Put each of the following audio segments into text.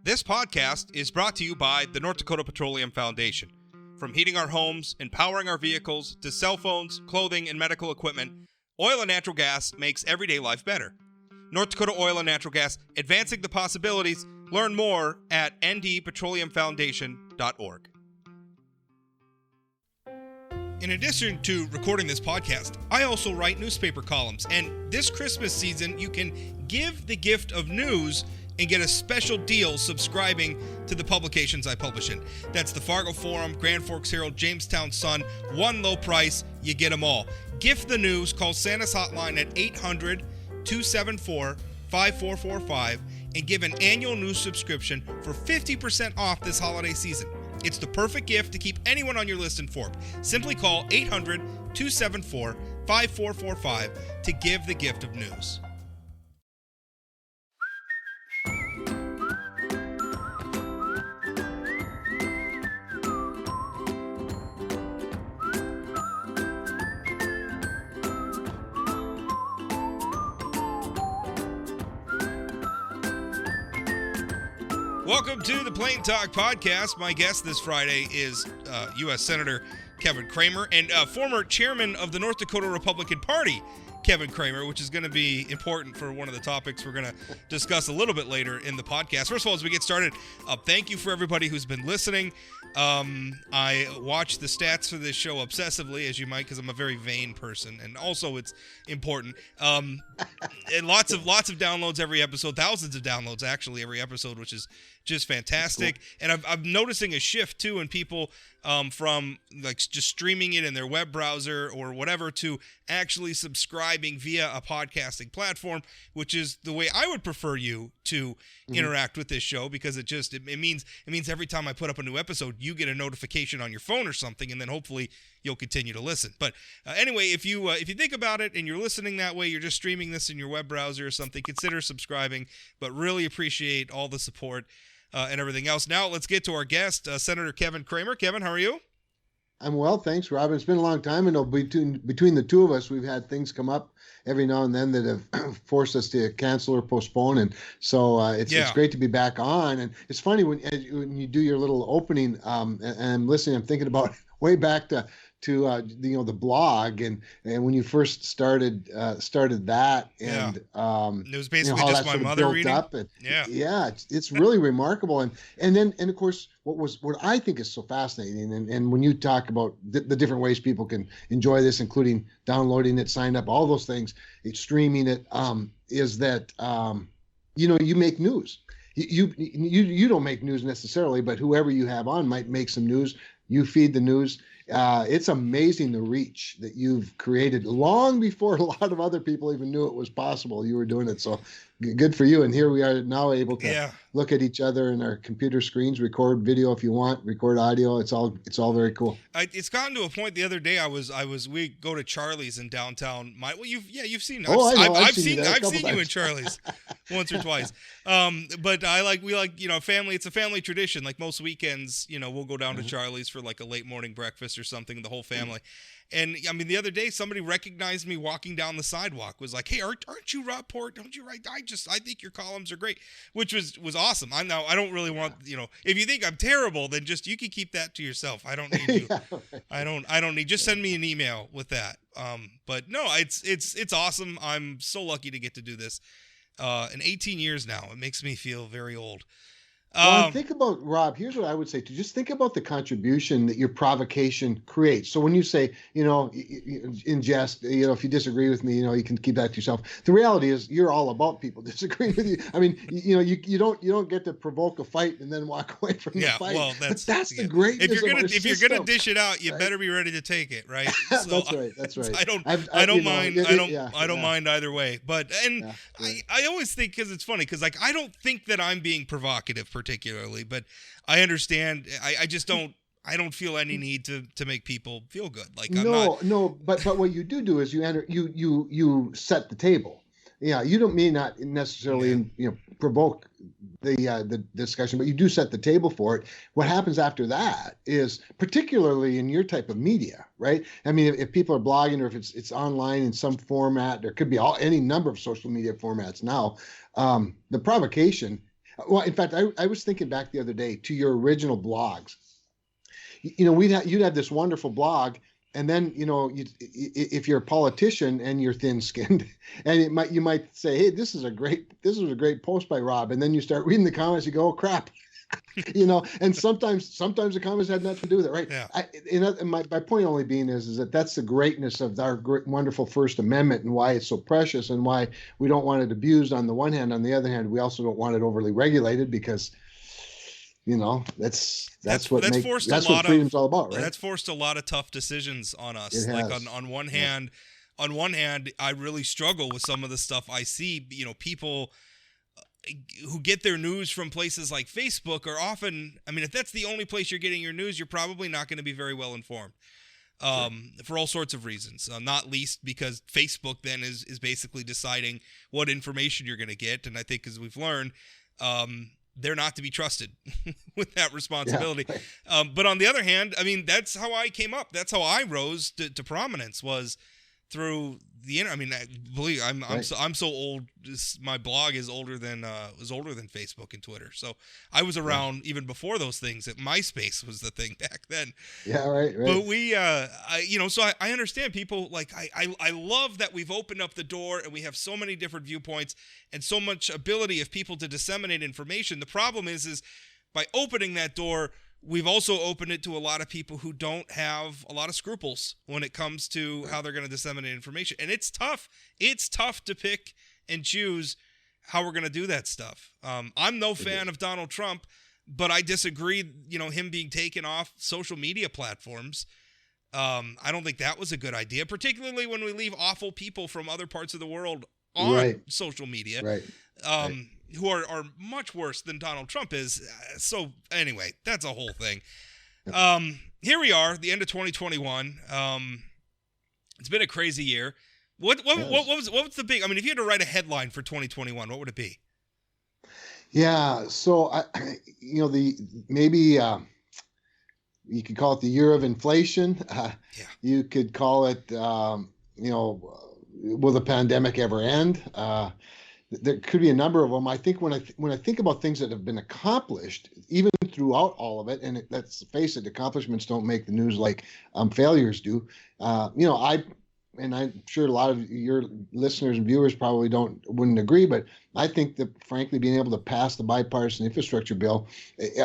This podcast is brought to you by the North Dakota Petroleum Foundation. From heating our homes and powering our vehicles to cell phones, clothing, and medical equipment, oil and natural gas makes everyday life better. North Dakota Oil and Natural Gas, advancing the possibilities. Learn more at ndpetroleumfoundation.org. In addition to recording this podcast, I also write newspaper columns, and this Christmas season, you can give the gift of news and get a special deal subscribing to the publications I publish in. That's the Fargo Forum, Grand Forks Herald, Jamestown Sun, one low price, you get them all. Gift the news, call Santa's hotline at 800-274-5445 and give an annual news subscription for 50% off this holiday season. It's the perfect gift to keep anyone on your list informed. Simply call 800-274-5445 to give the gift of news. Welcome to the Plain Talk Podcast. My guest this Friday is U.S. Senator Kevin Cramer and former chairman of the North Dakota Republican Party, Kevin Cramer, which is going to be important for one of the topics we're going to discuss a little bit later in the podcast. First of all, as we get started, thank you for everybody who's been listening. I watch the stats for this show obsessively, as you might, because I'm a very vain person, and also it's important. And lots of downloads every episode, thousands of downloads actually every episode, which is just fantastic. Cool. And I'm noticing a shift too in people from like just streaming it in their web browser or whatever to actually subscribing via a podcasting platform, which is the way I would prefer you to interact with this show, because it means every time I put up a new episode, you get a notification on your phone or something, and then hopefully you'll continue to listen. But anyway, if you think about it and you're listening that way, you're just streaming this in your web browser or something, consider subscribing. But really appreciate all the support and everything else. Now let's get to our guest, Senator Kevin Cramer. Kevin, how are you? I'm well, thanks, Robin. It's been a long time, and between the two of us, we've had things come up every now and then that have forced us to cancel or postpone, and so it's great to be back on. And it's funny when you do your little opening, and I'm listening, I'm thinking about way back to the blog and when you first started that, and it was basically how just that my mother reading up, and it's really remarkable. And then of course what I think is so fascinating, and when you talk about the different ways people can enjoy this, including downloading it, sign up, all those things, streaming it, is that you make news. You don't make news necessarily, but whoever you have on might make some news. You feed the news. It's amazing the reach that you've created long before a lot of other people even knew it was possible. You were doing it, so good for you. And here we are now able to look at each other in our computer screens, record video if you want, record audio. It's all very cool. It's gotten to a point. The other day we go to Charlie's in downtown. You've seen. I've seen you in Charlie's once or twice. But family. It's a family tradition. Like most weekends, we'll go down to Charlie's for like a late morning breakfast or something, the whole family. And I mean, the other day, somebody recognized me walking down the sidewalk, was like, "Hey, aren't you Rob Port? Don't you write? I think your columns are great," which was awesome. I don't really want, if you think I'm terrible, then just, you can keep that to yourself. I don't need you. I don't need, just send me an email with that. But no, it's awesome. I'm so lucky to get to do this. In 18 years now, it makes me feel very old. Well, think about, Rob, here's what I would say, to just think about the contribution that your provocation creates. So when you say, in jest, if you disagree with me, you can keep that to yourself. The reality is you're all about people disagreeing with you. I mean, you don't get to provoke a fight and then walk away from the fight. Well, that's the greatness of our system. If you're gonna dish it out, you better be ready to take it, right? So, That's right. I don't mind either way. But I always think, because it's funny, because like I don't think that I'm being provocative particularly, but I understand. I just don't. I don't feel any need to make people feel good. Like but what you do is you set the table. Yeah, you don't mean not necessarily provoke the discussion, but you do set the table for it. What happens after that is, particularly in your type of media, right? I mean, if people are blogging, or if it's online in some format, there could be any number of social media formats now. The provocation, Well, in fact, I was thinking back the other day to your original blogs. You'd have this wonderful blog, and then if you're a politician and you're thin-skinned, and you might say, hey, this was a great post by Rob, and then you start reading the comments, you go, oh crap. And sometimes the comments had nothing to do with it, right? Yeah. My point only being is that that's the greatness of our great, wonderful First Amendment, and why it's so precious, and why we don't want it abused on the one hand. On the other hand, we also don't want it overly regulated, because that's what freedom's all about, right? That's forced a lot of tough decisions on us. It like has. on one hand, I really struggle with some of the stuff I see. People who get their news from places like Facebook are often, if that's the only place you're getting your news, you're probably not going to be very well informed. For all sorts of reasons, not least because Facebook then is basically deciding what information you're going to get. And I think, as we've learned, they're not to be trusted with that responsibility. Yeah, right. But on the other hand, that's how I came up. That's how I rose to prominence, was through the internet. Believe I'm so old. My blog is older than Facebook and Twitter. So I was around even before those things. That MySpace was the thing back then. Yeah, right. But we, so I understand people. Like I love that we've opened up the door and we have so many different viewpoints and so much ability of people to disseminate information. The problem is by opening that door, we've also opened it to a lot of people who don't have a lot of scruples when it comes to how they're going to disseminate information. And it's tough. It's tough to pick and choose how we're going to do that stuff. I'm no fan of Donald Trump, but I disagree, him being taken off social media platforms. I don't think that was a good idea, particularly when we leave awful people from other parts of the world on social media. Right. Who are much worse than Donald Trump is. So anyway, that's a whole thing. Here we are, the end of 2021. It's been a crazy year. What was the big? If you had to write a headline for 2021, what would it be? Yeah. So you could call it the year of inflation. You could call it will the pandemic ever end? There could be a number of them. I think when I think about things that have been accomplished, even throughout all of it, and let's face it, accomplishments don't make the news like failures do. I'm sure a lot of your listeners and viewers probably wouldn't agree, but I think that, frankly, being able to pass the bipartisan infrastructure bill,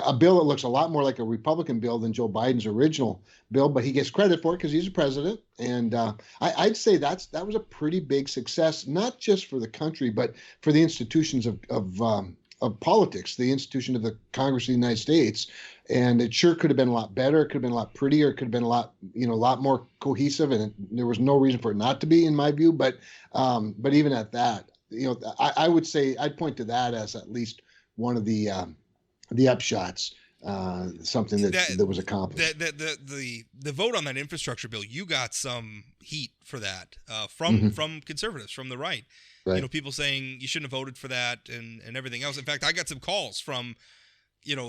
a bill that looks a lot more like a Republican bill than Joe Biden's original bill, but he gets credit for it because he's a president. And I'd say that was a pretty big success, not just for the country, but for the institutions of politics, the institution of the Congress of the United States. And it sure could have been a lot better. It could have been a lot prettier. It could have been a lot more cohesive. And there was no reason for it not to be, in my view. But even at that, I would say I'd point to that as at least one of the upshots, something that was accomplished. The vote on that infrastructure bill, you got some heat for that from conservatives, from the right. Right. People saying you shouldn't have voted for that and everything else. In fact, I got some calls from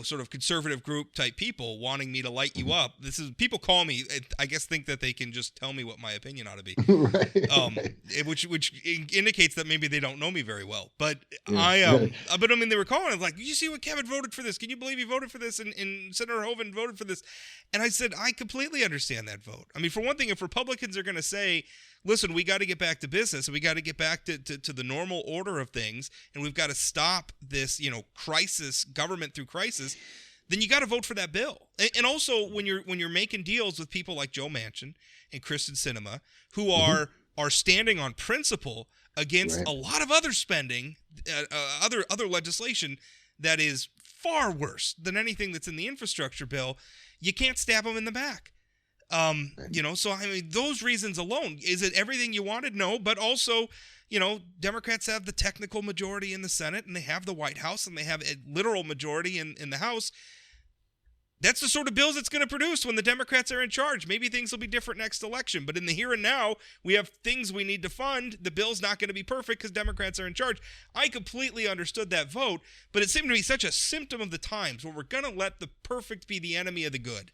sort of conservative group type people wanting me to light you up. People call me, I guess, think that they can just tell me what my opinion ought to be. Right. Which indicates that maybe they don't know me very well. But they were calling like, did you see what Kevin voted for this? Can you believe he voted for this? And Senator Hoeven voted for this. And I said, I completely understand that vote. For one thing, if Republicans are going to say, listen, we got to get back to business, and we got to get back to the normal order of things, and we've got to stop this, crisis, government through crisis, then you got to vote for that bill. And also, when you're making deals with people like Joe Manchin and Kristen Sinema, who are standing on principle against a lot of other spending, other legislation that is far worse than anything that's in the infrastructure bill, you can't stab them in the back. So those reasons alone, is it everything you wanted? No, but also, Democrats have the technical majority in the Senate, and they have the White House, and they have a literal majority in the House. That's the sort of bills it's going to produce when the Democrats are in charge. Maybe things will be different next election, but in the here and now, we have things we need to fund. The bill's not going to be perfect because Democrats are in charge. I completely understood that vote, but it seemed to be such a symptom of the times where we're going to let the perfect be the enemy of the good.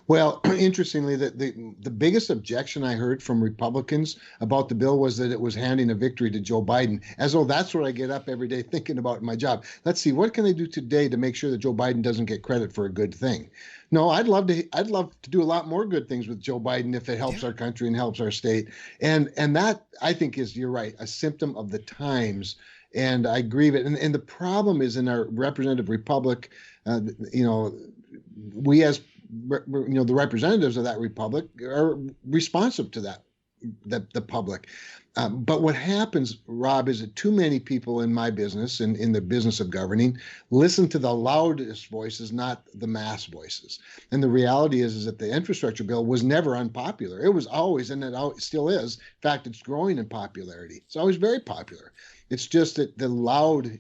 Well, interestingly, the biggest objection I heard from Republicans about the bill was that it was handing a victory to Joe Biden, as though that's what I get up every day thinking about in my job. Let's see, what can I do today to make sure that Joe Biden doesn't get credit for a good thing? No, I'd love to do a lot more good things with Joe Biden if it helps our country and helps our state. And that, I think, is, you're right, a symptom of the times. And I agree with it. And the problem is in our representative republic, we as the representatives of that republic are responsive to the public. But what happens, Rob, is that too many people in my business and in the business of governing listen to the loudest voices, not the mass voices. And the reality is that the infrastructure bill was never unpopular. It was always, and it still is. In fact, it's growing in popularity. It's always very popular. It's just that the loud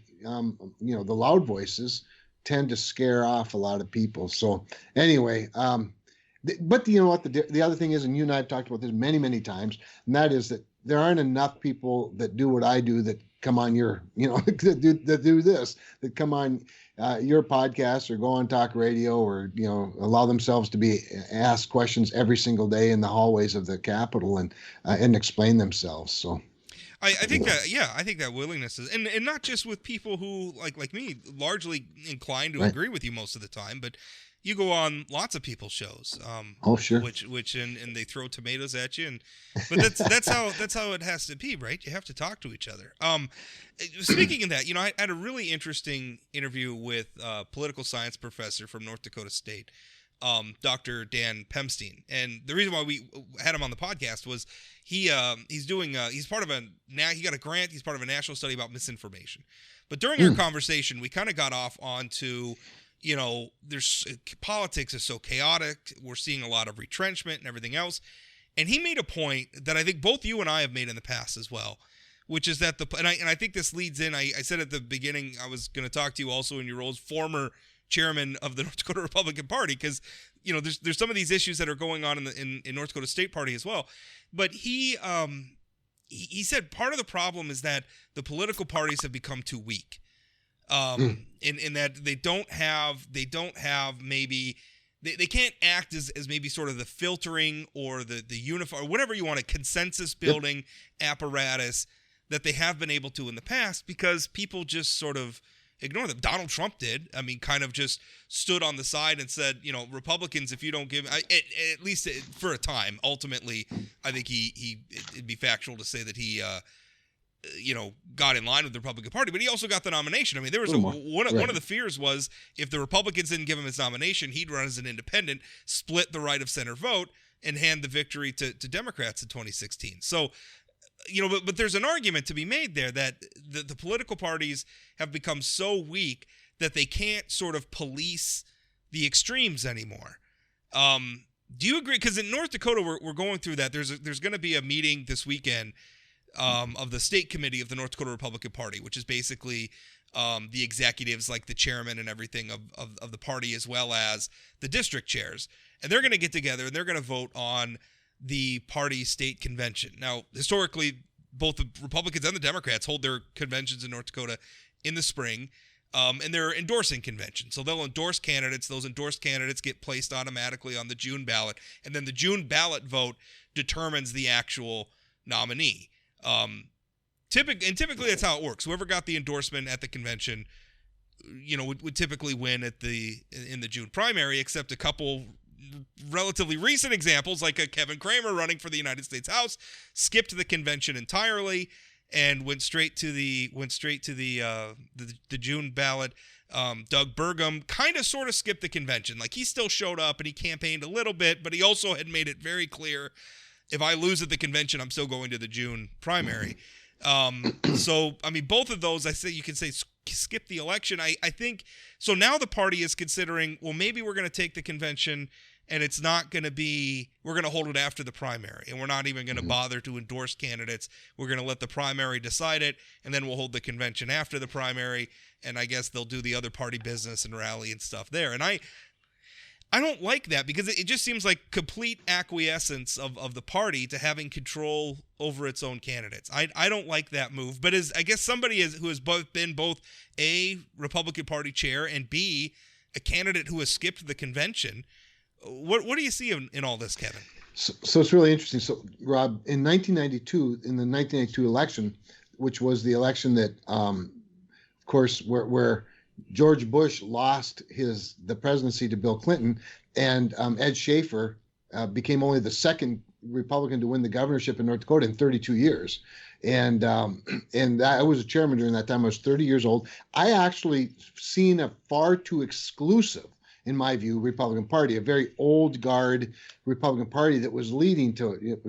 voices tend to scare off a lot of people. So anyway, but you know what, the other thing is, and you and I have talked about this many, many times, and that is that there aren't enough people that do what I do that come on your, that do this, that come on your podcast or go on talk radio or, allow themselves to be asked questions every single day in the hallways of the Capitol and explain themselves. So I think that, I think that willingness is, and not just with people who like me, largely inclined to agree with you most of the time, but you go on lots of people's shows. Oh, sure. Which and they throw tomatoes at you, but that's how it has to be, right? You have to talk to each other. Speaking of that, I had a really interesting interview with a political science professor from North Dakota State, Dr. Dan Pemstein, and the reason why we had him on the podcast was he got a grant. He's part of a national study about misinformation. But during our conversation, we kind of got off onto, there's politics is so chaotic. We're seeing a lot of retrenchment and everything else. And he made a point that I think both you and I have made in the past as well, which is that and I think this leads in. I said at the beginning I was going to talk to you also in your role as former chairman of the North Dakota Republican Party, because there's some of these issues that are going on in North Dakota State Party as well. But he said part of the problem is that the political parties have become too weak, in that they don't have maybe they can't act as maybe sort of the filtering or the unify or whatever you want, a consensus building apparatus that they have been able to in the past, because people just sort of ignore them. Donald Trump did. I mean, kind of just stood on the side and said, Republicans, if you don't give, at least for a time, ultimately, I think it'd be factual to say that he, got in line with the Republican Party, but he also got the nomination. I mean, there was one of the fears was if the Republicans didn't give him his nomination, he'd run as an independent, split the right of center vote, and hand the victory to Democrats in 2016. So, but there's an argument to be made there that the political parties have become so weak that they can't sort of police the extremes anymore. Do you agree? Because in North Dakota, we're going through that. There's going to be a meeting this weekend of the state committee of the North Dakota Republican Party, which is basically the executives, like the chairman and everything of the party, as well as the district chairs. And they're going to get together and they're going to vote on the party state convention. Now, historically, both the Republicans and the Democrats hold their conventions in North Dakota in the spring, and they're endorsing conventions. So they'll endorse candidates. Those endorsed candidates get placed automatically on the June ballot, and then the June ballot vote determines the actual nominee. Typically, that's how it works. Whoever got the endorsement at the convention, would typically win in the June primary, except a couple relatively recent examples, like a Kevin Cramer running for the United States House, skipped the convention entirely and went straight to the June ballot. Doug Burgum kind of sort of skipped the convention. Like, he still showed up and he campaigned a little bit, but he also had made it very clear, if I lose at the convention, I'm still going to the June primary. So, I mean, both of those, you can say skip the election. I think, so now the party is considering, well, maybe we're going to take the convention and it's not going to be, we're going to hold it after the primary, and we're not even going to bother to endorse candidates. We're going to let the primary decide it, and then we'll hold the convention after the primary, and I guess they'll do the other party business and rally and stuff there. And I don't like that, because it just seems like complete acquiescence of the party to having control over its own candidates. I don't like that move. But as I guess somebody who has been both A, Republican Party chair, and B, a candidate who has skipped the convention, What do you see in all this, Kevin? So it's really interesting. So, Rob, in 1992, in the 1992 election, which was the election that, of course, where George Bush lost the presidency to Bill Clinton, and Ed Schaefer became only the second Republican to win the governorship in North Dakota in 32 years. And I was a chairman during that time. I was 30 years old. I actually seen a far too exclusive, in my view, Republican Party, a very old guard Republican Party that was leading to, it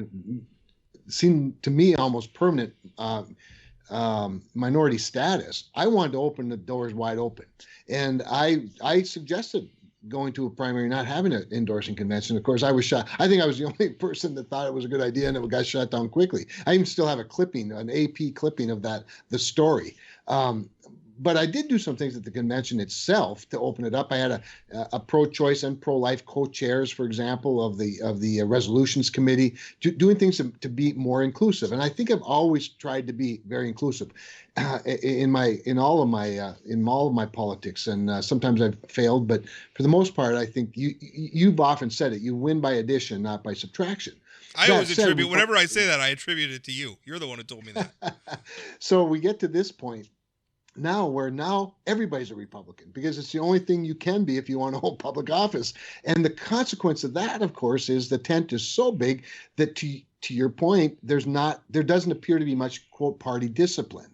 seemed to me, almost permanent minority status. I wanted to open the doors wide open. And I suggested going to a primary, not having an endorsing convention. Of course, I was shot. I think I was the only person that thought it was a good idea, and it got shut down quickly. I even still have a clipping, an AP clipping of the story. But I did do some things at the convention itself to open it up. I had a pro-choice and pro-life co-chairs, for example, of the resolutions committee, doing things to be more inclusive. And I think I've always tried to be very inclusive in all of my politics. And sometimes I've failed, but for the most part, I think you've often said it: you win by addition, not by subtraction. I always attribute, whenever I say that, I attribute it to you. You're the one who told me that. So we get to this point now everybody's a Republican, because it's the only thing you can be if you want to hold public office. And the consequence of that, of course, is the tent is so big that, to your point, there doesn't appear to be much, quote, party discipline.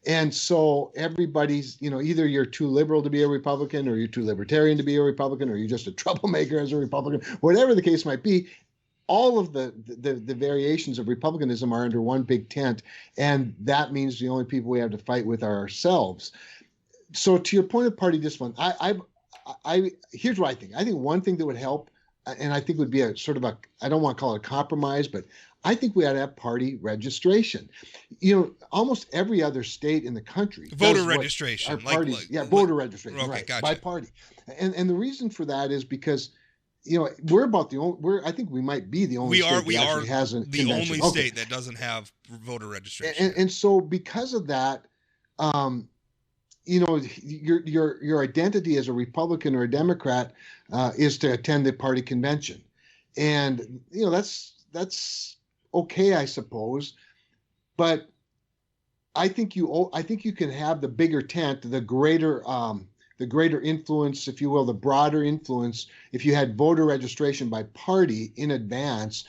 And so everybody's, either you're too liberal to be a Republican, or you're too libertarian to be a Republican, or you're just a troublemaker as a Republican, whatever the case might be. All of the variations of Republicanism are under one big tent, and that means the only people we have to fight with are ourselves. So, to your point of party discipline, here's what I think. I think one thing that would help, and I think would be a sort of I don't want to call it a compromise, but I think we ought to have party registration. Almost every other state in the country, voter registration, voter registration, okay, right, gotcha. By party, and the reason for that is because, we're about the only. I think we might be the only state that actually has a the convention. only state that doesn't have voter registration. And so, because of that, your identity as a Republican or a Democrat is to attend the party convention, and that's okay, I suppose. But I think you can have the bigger tent, the greater influence, if you will, the broader influence, if you had voter registration by party in advance.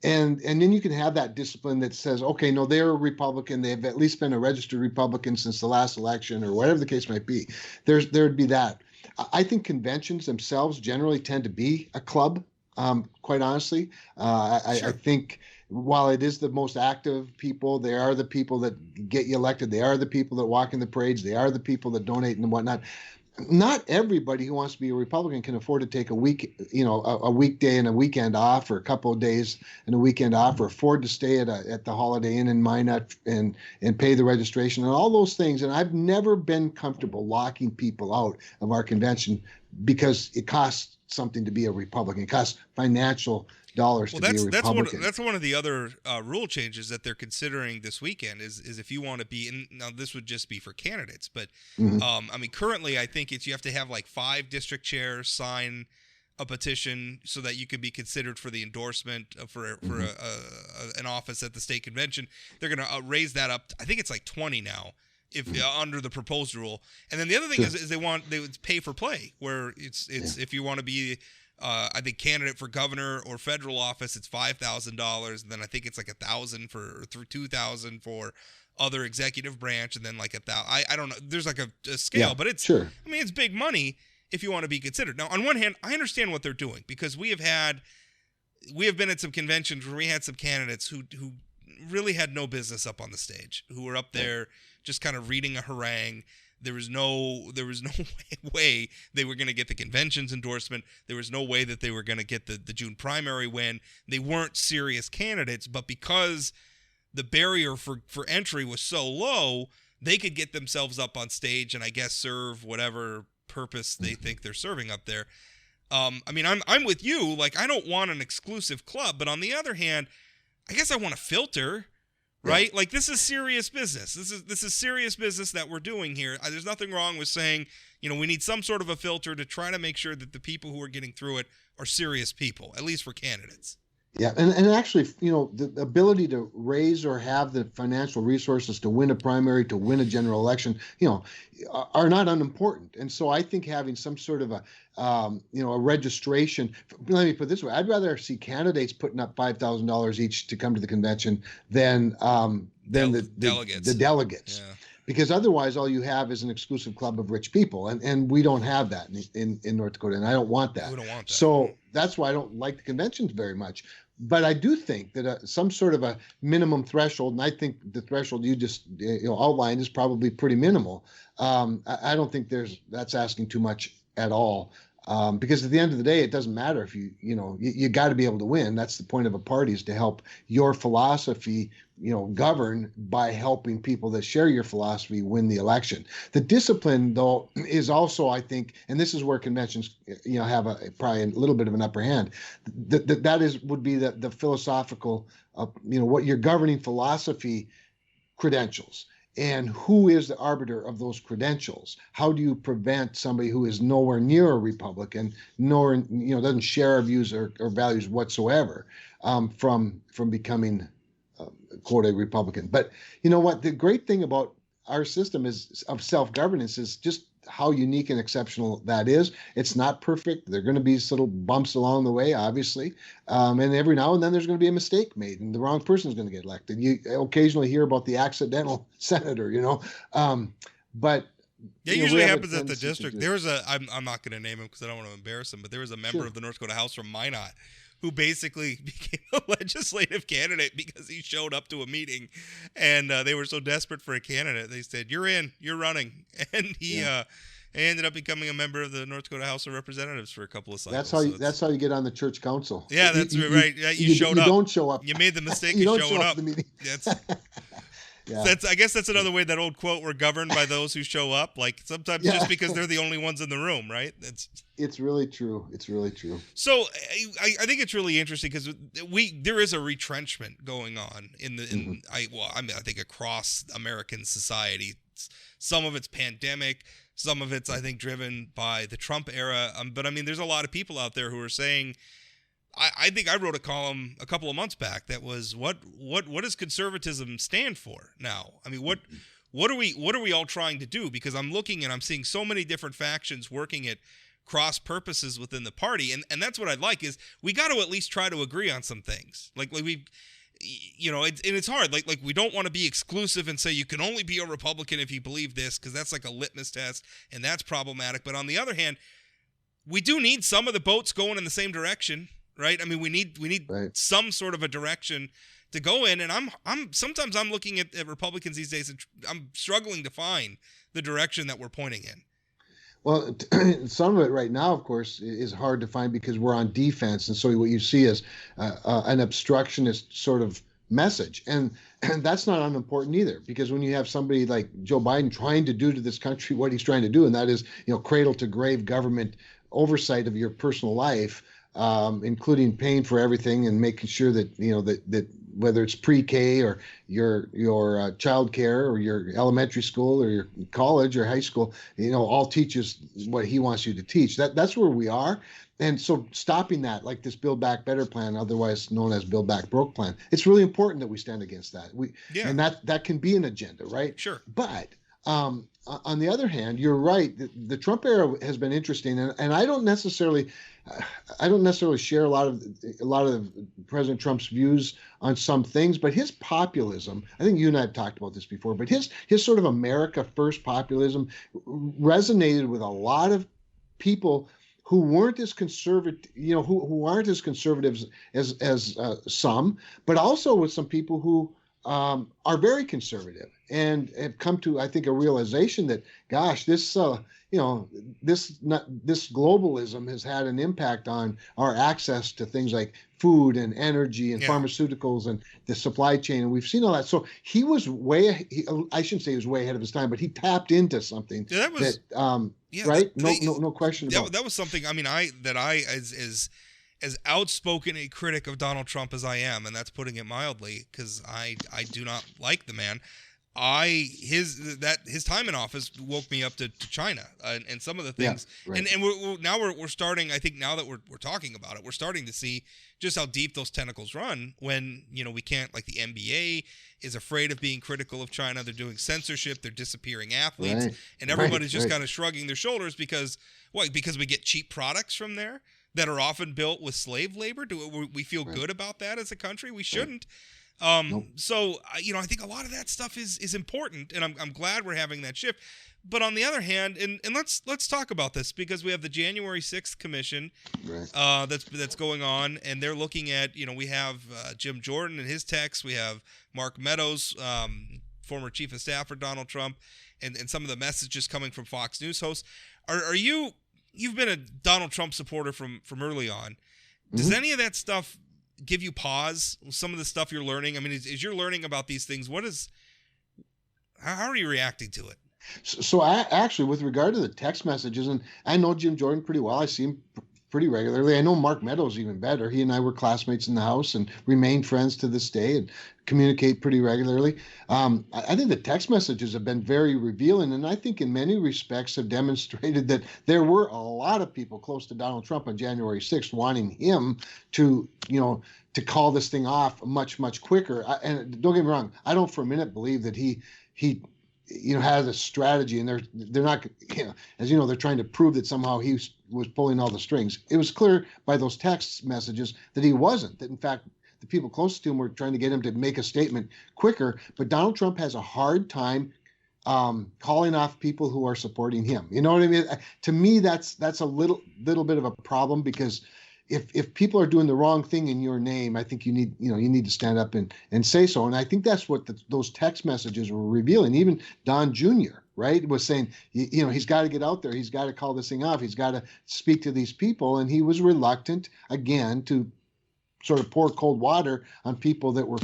And then you can have that discipline that says, okay, no, they're a Republican. They've at least been a registered Republican since the last election, or whatever the case might be. There'd be that. I think conventions themselves generally tend to be a club, quite honestly. Sure. I think while it is the most active people, they are the people that get you elected. They are the people that walk in the parades. They are the people that donate and whatnot. Not everybody who wants to be a Republican can afford to take a weekday and a weekend off, or a couple of days and a weekend off, or afford to stay at the Holiday Inn in Minot and pay the registration and all those things. And I've never been comfortable locking people out of our convention because it costs something to be a Republican. It costs financial dollars to be a Republican. That's one of the other rule changes that they're considering this weekend is if you want to be in. Now this would just be for candidates, but currently I think you have to have like 5 district chairs sign a petition so that you could be considered for the endorsement for an office at the state convention. They're going to raise that up. I think it's like 20 now, if under the proposed rule. And then the other thing is they would pay for play, where it's if you want to be I think candidate for governor or federal office, it's $5,000, and then I think it's like $1,000 or $2,000 for other executive branch, and then like $1,000. I don't know. There's like a scale, but it's sure. I mean, it's big money if you want to be considered. Now, on one hand, I understand what they're doing, because we have been at some conventions where we had some candidates who really had no business up on the stage, who were up there just kind of reading a harangue. There was no way they were going to get the convention's endorsement. There was no way that they were going to get the June primary win. They weren't serious candidates, but because the barrier for entry was so low, they could get themselves up on stage and I guess serve whatever purpose they think they're serving up there. I'm with you. Like, I don't want an exclusive club, but on the other hand, I guess I want to filter, right? Like, this is serious business. This is serious business that we're doing here. There's nothing wrong with saying, we need some sort of a filter to try to make sure that the people who are getting through it are serious people, at least for candidates. Yeah, and actually, the ability to raise or have the financial resources to win a primary, to win a general election, are not unimportant. And so I think having some sort of a registration. Let me put it this way: I'd rather see candidates putting up $5,000 each to come to the convention than the delegates. The delegates. Yeah. Because otherwise, all you have is an exclusive club of rich people, and we don't have that in North Dakota, and I don't want that. We don't want that. So that's why I don't like the conventions very much. But I do think that some sort of a minimum threshold, and I think the threshold you just outlined is probably pretty minimal. I don't think that's asking too much at all. Because at the end of the day, it doesn't matter if you got to be able to win. That's the point of a party, is to help your philosophy, govern by helping people that share your philosophy win the election. The discipline, though, is also, I think, and this is where conventions, have probably a little bit of an upper hand. That would be the philosophical, what your governing philosophy credentials. And who is the arbiter of those credentials? How do you prevent somebody who is nowhere near a Republican, nor doesn't share our views or values whatsoever, from becoming quote a Republican? But you know what? The great thing about our system of self-governance is just how unique and exceptional that is. It's not perfect. There are going to be little bumps along the way, obviously. And every now and then there's going to be a mistake made and the wrong person is going to get elected. You occasionally hear about the accidental senator, but it usually happens at the district. There was I'm not going to name him because I don't want to embarrass him, but there was a member of the North Dakota House from Minot who basically became a legislative candidate because he showed up to a meeting, and they were so desperate for a candidate. They said, "You're in, you're running," and he ended up becoming a member of the North Dakota House of Representatives for a couple of cycles. That's how you get on the church council. Yeah, that's right. Yeah, you showed up. You don't show up. You made the mistake you of don't showing show up up. to the meeting. Yeah. I guess that's another way, that old quote, "We're governed by those who show up." Like, sometimes just because they're the only ones in the room, right? It's really true. It's really true. So I think it's really interesting because there is a retrenchment going on I think across American society. Some of it's pandemic, some of it's, I think, driven by the Trump era. But I mean, there's a lot of people out there who are saying, I think I wrote a column a couple of months back that was, what does conservatism stand for now? I mean, what are we all trying to do? Because I'm looking and I'm seeing so many different factions working at cross purposes within the party, and that's what I'd like, is we got to at least try to agree on some things. Like we, it's hard. Like we don't want to be exclusive and say you can only be a Republican if you believe this, because that's like a litmus test, and that's problematic. But on the other hand, we do need some of the boats going in the same direction. Right? I mean, we need some sort of a direction to go in, and sometimes I'm looking at Republicans these days, and I'm struggling to find the direction that we're pointing in. Well, some of it right now, of course, is hard to find because we're on defense, and so what you see is an obstructionist sort of message, and that's not unimportant either, because when you have somebody like Joe Biden trying to do to this country what he's trying to do, and that is cradle to grave government oversight of your personal life. Including paying for everything and making sure that that whether it's pre-K or your child care or your elementary school or your college or high school, all teaches what he wants you to teach. That's where we are. And so stopping that, like this Build Back Better plan, otherwise known as Build Back Broke plan, it's really important that we stand against that. And that can be an agenda, right? Sure. But on the other hand, you're right. The Trump era has been interesting, and I don't necessarily share a lot of President Trump's views on some things, but his populism, I think you and I have talked about this before, but his sort of America First populism resonated with a lot of people who weren't as conservative, who aren't as conservative as some, but also with some people who are very conservative and have come to, I think, a realization that, gosh, this globalism has had an impact on our access to things like food and energy and pharmaceuticals and the supply chain, and we've seen all that. So he was I shouldn't say he was way ahead of his time, but he tapped into something right? No question about it. That was something. I mean, as as outspoken a critic of Donald Trump as I am, and that's putting it mildly, because I do not like the man. His time in office woke me up to China and some of the things, and we're starting. I think now that we're talking about it, we're starting to see just how deep those tentacles run. When we can't, like, the NBA is afraid of being critical of China. They're doing censorship. They're disappearing athletes, and everybody's just kind of shrugging their shoulders because we get cheap products from there that are often built with slave labor. Do we feel good about that as a country? We shouldn't. Nope. So, I think a lot of that stuff is important, and I'm glad we're having that shift. But on the other hand, and let's talk about this, because we have the January 6th commission that's going on, and they're looking at, we have Jim Jordan and his text, we have Mark Meadows, former chief of staff for Donald Trump, and some of the messages coming from Fox News hosts. You've been a Donald Trump supporter from early on. Does any of that stuff give you pause? Some of the stuff you're learning? I mean, as you're learning about these things, how are you reacting to it? So I actually, with regard to the text messages, and I know Jim Jordan pretty well. I see him pretty regularly. I know Mark Meadows even better. He and I were classmates in the House and remain friends to this day and communicate pretty regularly. I think the text messages have been very revealing, and I think in many respects have demonstrated that there were a lot of people close to Donald Trump on January 6th wanting him to call this thing off much, much quicker. And don't get me wrong, I don't for a minute believe that he has a strategy, and they're not, as you know, they're trying to prove that somehow he was pulling all the strings. It was clear by those text messages that he wasn't, that in fact the people closest to him were trying to get him to make a statement quicker. But Donald Trump has a hard time calling off people who are supporting him. You know what I mean? To me, that's a little bit of a problem, because if people are doing the wrong thing in your name, I think you need to stand up and say so. And I think that's what those text messages were revealing. Even Don Jr., right, was saying, he's got to get out there. He's got to call this thing off. He's got to speak to these people. And he was reluctant, again, to sort of pour cold water on people that were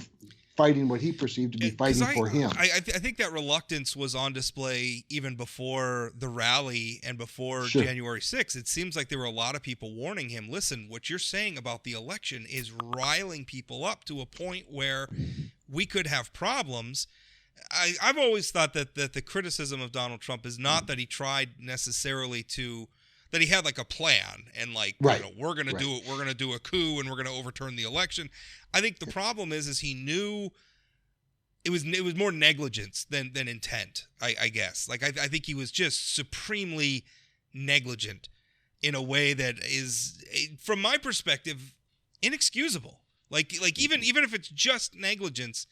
fighting what he perceived to be fighting for him. I think that reluctance was on display even before the rally and before January 6th. It seems like there were a lot of people warning him, listen, what you're saying about the election is riling people up to a point where we could have problems. I've always thought that the criticism of Donald Trump is not that he tried necessarily that he had like a plan and like, we're going to do it. We're going to do a coup and we're going to overturn the election. I think the problem is he knew it was more negligence than intent, I guess. Like, I think he was just supremely negligent in a way that is, from my perspective, inexcusable. Like even if it's just negligence,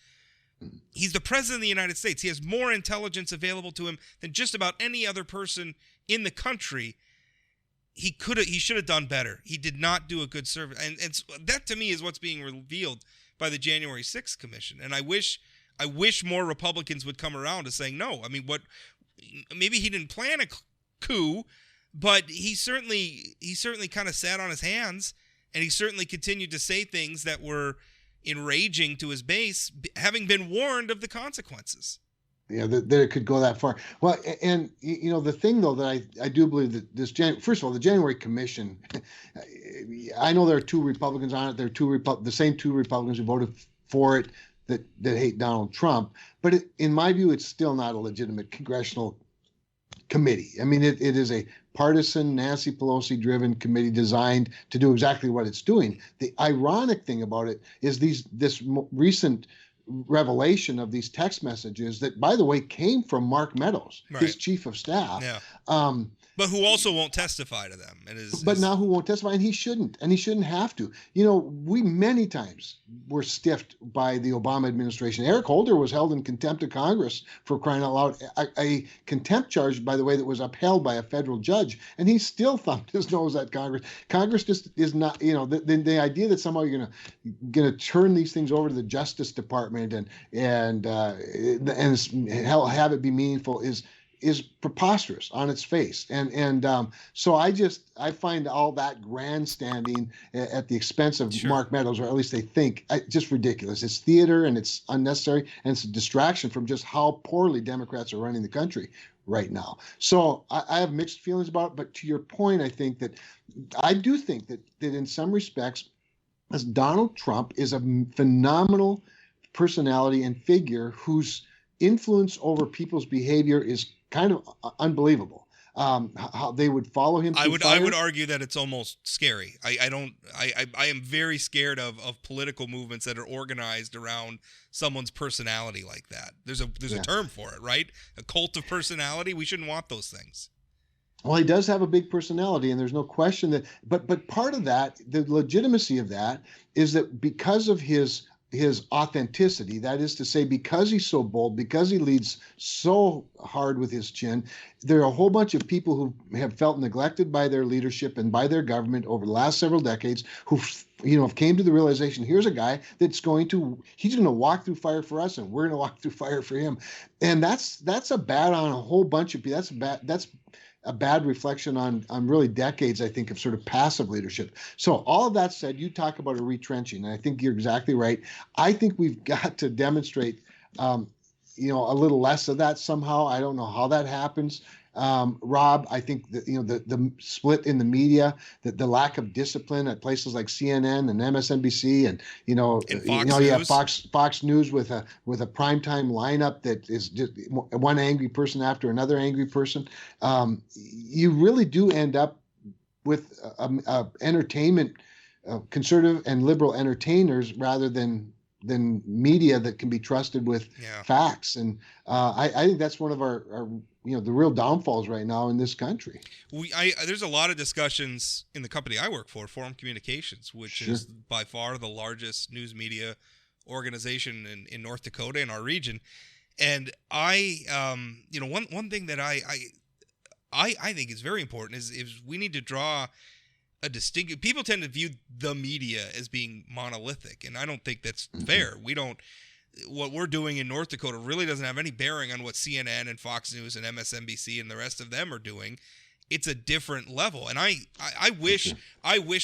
he's the president of the United States. He has more intelligence available to him than just about any other person in the country. He should have done better. He did not do a good service. And that to me is what's being revealed by the January 6th commission. And I wish more Republicans would come around to saying, no, I mean, maybe he didn't plan a coup, but he certainly kind of sat on his hands, and he certainly continued to say things that were enraging to his base, having been warned of the consequences. Yeah, that it could go that far. Well, and the thing though that I do believe that first of all, the January Commission, I know there are two Republicans on it. There are the same two Republicans who voted for it that hate Donald Trump. But in my view, it's still not a legitimate congressional committee. I mean, it is a partisan, Nancy Pelosi-driven committee designed to do exactly what it's doing. The ironic thing about it is this recent revelation of these text messages that, by the way, came from Mark Meadows, his chief of staff. Yeah. But who also won't testify to them. Now who won't testify, and he shouldn't have to. We many times were stiffed by the Obama administration. Eric Holder was held in contempt of Congress for crying out loud, a contempt charge, by the way, that was upheld by a federal judge, and he still thumped his nose at Congress. Congress just is not, the idea that somehow you're gonna turn these things over to the Justice Department and have it be meaningful is preposterous on its face. And so I find all that grandstanding at the expense of Mark Meadows, or at least they think, just ridiculous. It's theater, and it's unnecessary, and it's a distraction from just how poorly Democrats are running the country right now. So I have mixed feelings about it. But to your point, I do think that in some respects, as Donald Trump is a phenomenal personality and figure whose influence over people's behavior is kind of unbelievable. How they would follow him. I would argue that it's almost scary. I am very scared of political movements that are organized around someone's personality like that. There's a term for it, right? A cult of personality. We shouldn't want those things. Well, he does have a big personality, and there's no question that. But part of that, the legitimacy of that, is that because of his authenticity, that is to say, because he's so bold, because he leads so hard with his chin, there are a whole bunch of people who have felt neglected by their leadership and by their government over the last several decades who have came to the realization, here's a guy he's going to walk through fire for us, and we're going to walk through fire for him. And that's a bad on a whole bunch of people. That's a bad reflection on really decades, I think, of sort of passive leadership. So all of that said, you talk about a retrenching, and I think you're exactly right. I think we've got to demonstrate, a little less of that somehow. I don't know how that happens. Rob, I think that, the split in the media, the lack of discipline at places like CNN and MSNBC and, Fox News with a primetime lineup that is just one angry person after another angry person. You really do end up with entertainment, conservative and liberal entertainers rather than media that can be trusted with facts. And I think that's one of our the real downfalls right now in this country. There's a lot of discussions in the company I work for, Forum Communications, which is by far the largest news media organization in North Dakota, in our region. And one thing that I think is very important is we need to draw a distinct. People tend to view the media as being monolithic, and I don't think that's fair. What we're doing in North Dakota really doesn't have any bearing on what CNN and Fox News and MSNBC and the rest of them are doing. It's a different level, and I wish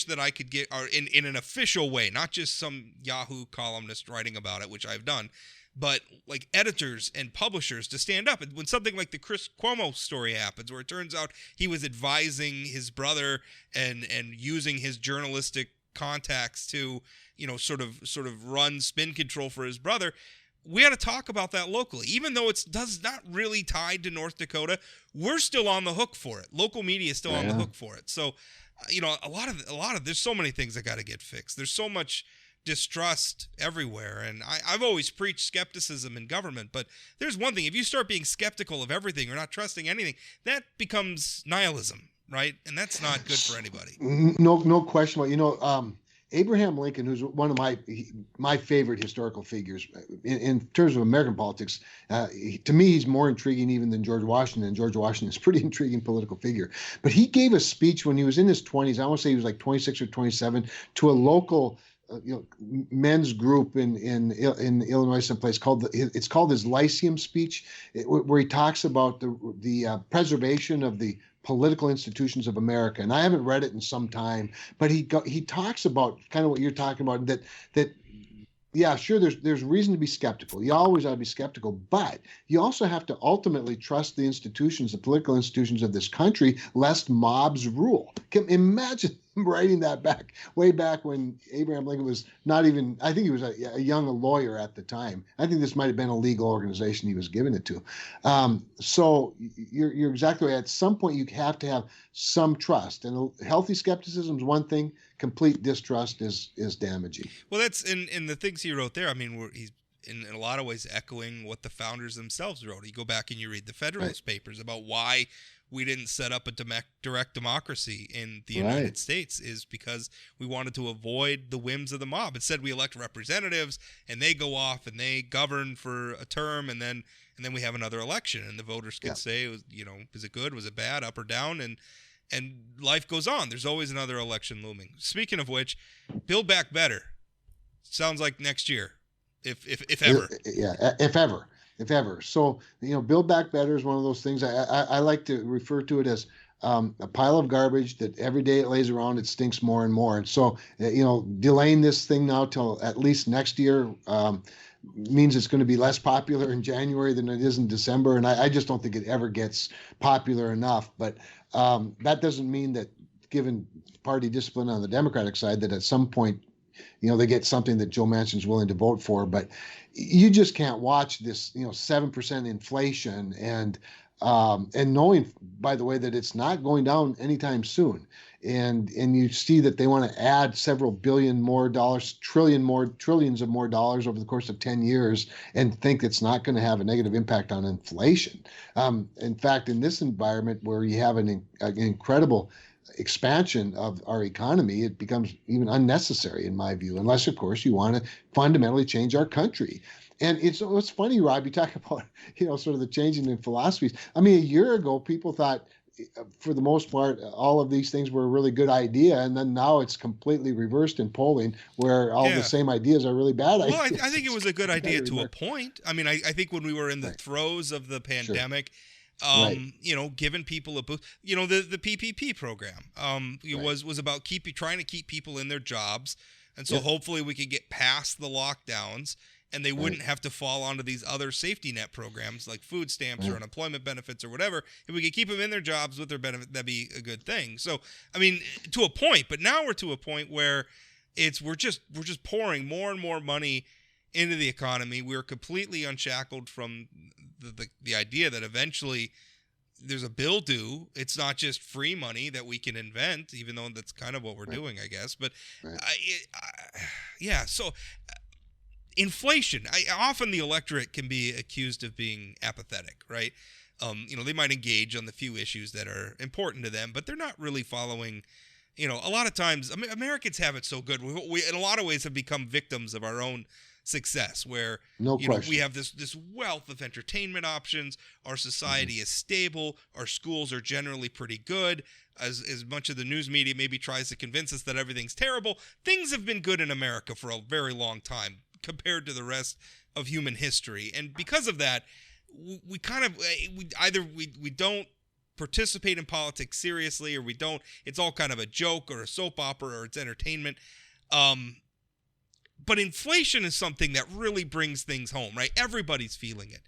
that I could get in an official way, not just some Yahoo columnist writing about it, which I've done, but like editors and publishers to stand up. And when something like the Chris Cuomo story happens, where it turns out he was advising his brother and using his journalistic contacts to, sort of run spin control for his brother, we got to talk about that locally. Even though it's not really tied to North Dakota, we're still on the hook for it. Local media is still on the hook for it. So, a lot of there's so many things that got to get fixed. There's so much distrust everywhere, and I've always preached skepticism in government, but there's one thing: if you start being skeptical of everything or not trusting anything, that becomes nihilism, right? And that's not good for anybody. No question. Abraham Lincoln, who's one of my favorite historical figures in terms of American politics, to me, he's more intriguing even than George Washington. And George Washington is a pretty intriguing political figure. But he gave a speech when he was in his 20s. I want to say he was like 26 or 27, to a local men's group in Illinois, someplace it's called his Lyceum speech, where he talks about the preservation of the political institutions of America. And I haven't read it in some time, but he talks about kind of what you're talking about, that sure, there's reason to be skeptical. You always ought to be skeptical, but you also have to ultimately trust the institutions, the political institutions of this country, lest mobs rule. Imagine writing that way back when Abraham Lincoln was not even, I think he was a young lawyer at the time. I think this might have been a legal organization he was giving it to. So you're exactly right. At some point, you have to have some trust. And healthy skepticism is one thing. Complete distrust is damaging. Well, that's in the things he wrote there. I mean, he's in a lot of ways echoing what the founders themselves wrote. You go back and you read the Federalist Papers about why we didn't set up a direct democracy in the United States, is because we wanted to avoid the whims of the mob. Instead, we elect representatives, and they go off and they govern for a term, and then we have another election, and the voters can say, is it good, was it bad, up or down, and life goes on. There's always another election looming. Speaking of which, Build Back Better sounds like next year, if ever. If ever. So, Build Back Better is one of those things. I like to refer to it as a pile of garbage that every day it lays around, it stinks more and more. And so, delaying this thing now till at least next year means it's going to be less popular in January than it is in December. And I just don't think it ever gets popular enough. But that doesn't mean that, given party discipline on the Democratic side, that at some point, they get something that Joe Manchin's willing to vote for. But you just can't watch this, 7% inflation and knowing, by the way, that it's not going down anytime soon. And you see that they want to add several billion more dollars, trillions of more dollars over the course of 10 years, and think it's not going to have a negative impact on inflation. In fact, in this environment where you have an incredible expansion of our economy, it becomes even unnecessary, in my view, unless, of course, you want to fundamentally change our country. And it's funny, Rob, you talk about, sort of the changing in philosophies. I mean, a year ago, people thought, for the most part, all of these things were a really good idea. And then now it's completely reversed in polling, where all the same ideas are really bad ideas. Well, I think it was a good idea to a point. I mean, I think when we were in the throes of the pandemic, giving people a boost, the PPP program was about trying to keep people in their jobs. And so hopefully we could get past the lockdowns, and they wouldn't have to fall onto these other safety net programs like food stamps or unemployment benefits or whatever. If we could keep them in their jobs with their benefit, that'd be a good thing. So, I mean, to a point, but now we're to a point where we're just pouring more and more money into the economy. We're completely unshackled from the idea that eventually there's a bill due. It's not just free money that we can invent, even though that's kind of what we're doing, I guess. But so inflation. Often the electorate can be accused of being apathetic, right? They might engage on the few issues that are important to them, but they're not really following. A lot of times, Americans have it so good. We in a lot of ways have become victims of our own success, where we have this wealth of entertainment options. Our society is stable. Our schools are generally pretty good. As much of the news media maybe tries to convince us that everything's terrible, things have been good in America for a very long time compared to the rest of human history. And because of that, we don't participate in politics seriously, or we don't. It's all kind of a joke or a soap opera, or it's entertainment. But inflation is something that really brings things home, right? Everybody's feeling it,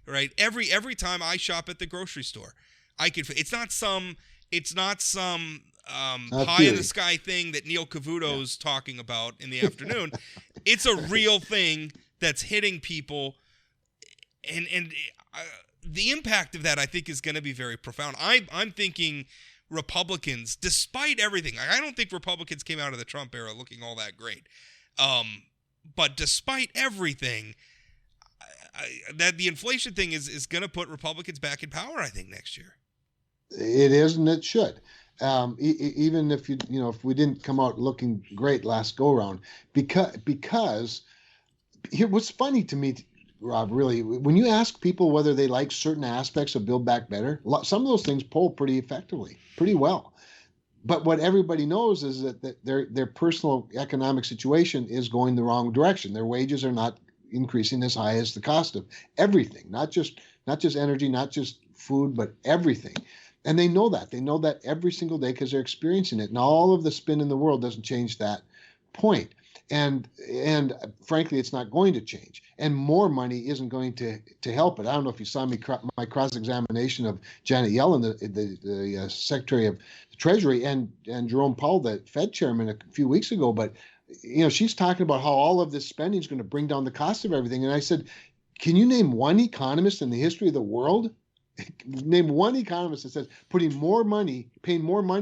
right? Every time I shop at the grocery store, it's not some pie in the sky thing that Neil Cavuto's talking about in the afternoon. It's a real thing that's hitting people, and the impact of that, I think, is going to be very profound. I'm thinking Republicans, despite everything, I don't think Republicans came out of the Trump era looking all that great. But despite everything, that the inflation thing is going to put Republicans back in power, I think, next year. It is, and it should. Even if if we didn't come out looking great last go round, because here, what's funny to me, Rob, really, when you ask people whether they like certain aspects of Build Back Better, some of those things poll pretty effectively, pretty well. But what everybody knows is that their personal economic situation is going the wrong direction. Their wages are not increasing as high as the cost of everything, not just energy, not just food, but everything. And they know that. They know that every single day because they're experiencing it. And all of the spin in the world doesn't change that point. And frankly, it's not going to change. And more money isn't going to help it. I don't know if you saw my cross-examination of Janet Yellen, the Secretary of the Treasury, and Jerome Powell, the Fed chairman, a few weeks ago. But she's talking about how all of this spending is going to bring down the cost of everything. And I said, can you name one economist in the history of the world? Name one economist that says paying more money